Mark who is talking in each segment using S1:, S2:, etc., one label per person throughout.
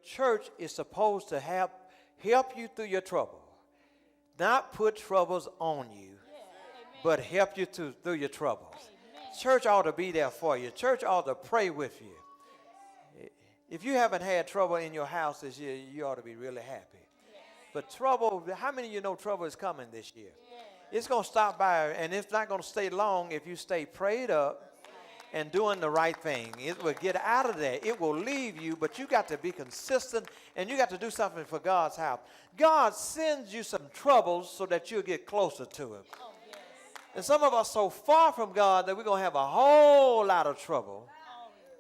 S1: church is supposed to help you through your trouble. Not put troubles on you, but help you through your troubles. Church ought to be there for you. Church ought to pray with you. If you haven't had trouble in your house this year, you ought to be really happy. But trouble, how many of you know trouble is coming this year? It's going to stop by, and it's not going to stay long if you stay prayed up and doing the right thing. It will get out of there. It will leave you, but you got to be consistent, and you got to do something for God's house. God sends you some troubles so that you'll get closer to him. And some of us so far from God that we're going to have a whole lot of trouble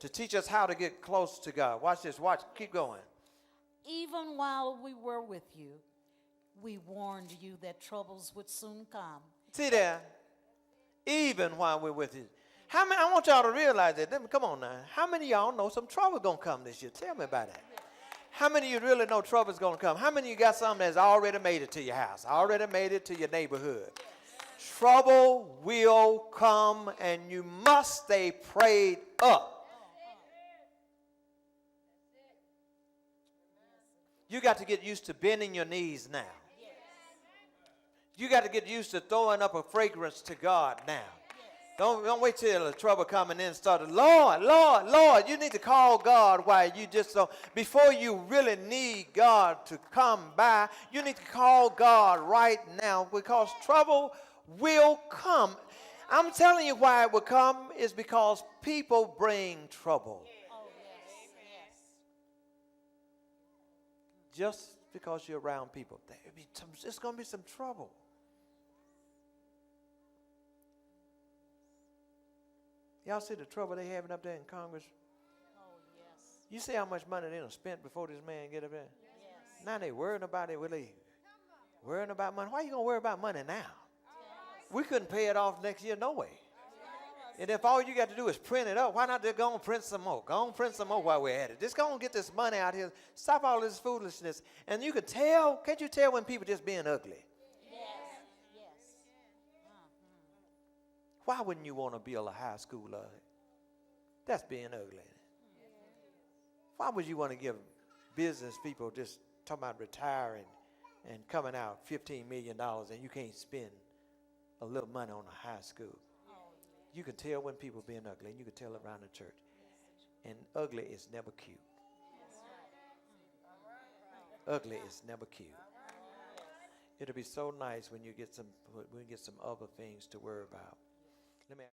S1: to teach us how to get close to God. Watch this. Watch. Keep going.
S2: Even while we were with you, we warned you that troubles would soon come.
S1: See there? Even while we're with you. How many? I want y'all to realize that. Come on now. How many of y'all know some trouble going to come this year? Tell me about that. How many of you really know trouble's going to come? How many of you got something that's already made it to your house? Already made it to your neighborhood? Trouble will come, and you must stay prayed up. You got to get used to bending your knees now. You got to get used to throwing up a fragrance to God now. Don't wait till the trouble come and then start. Lord, Lord, Lord. You need to call God while you just don't. Before you really need God to come by, you need to call God right now, because trouble will come. I'm telling you why it will come is because people bring trouble. Just because you're around people, there's going to be some trouble. Y'all see the trouble they having up there in Congress?
S2: Oh, yes.
S1: You see how much money they done spent before this man get up there?
S2: Yes.
S1: Now they worrying about it. Worrying about money. Why are you going to worry about money now? We couldn't pay it off next year, no way. And if all you got to do is print it up, why not just go and print some more? Go and print some more while we're at it. Just go and get this money out here. Stop all this foolishness. And you can tell, can't you tell when people just being ugly?
S2: Yes.
S1: Why wouldn't you want to build a high school? That's being ugly. Why would you want to give business people just talking about retiring and coming out $15 million and you can't spend a little money on a high school? You can tell when people being ugly, and you can tell around the church. And ugly is never cute. Ugly is never cute. It'll be so nice when you get some other things to worry about. Let me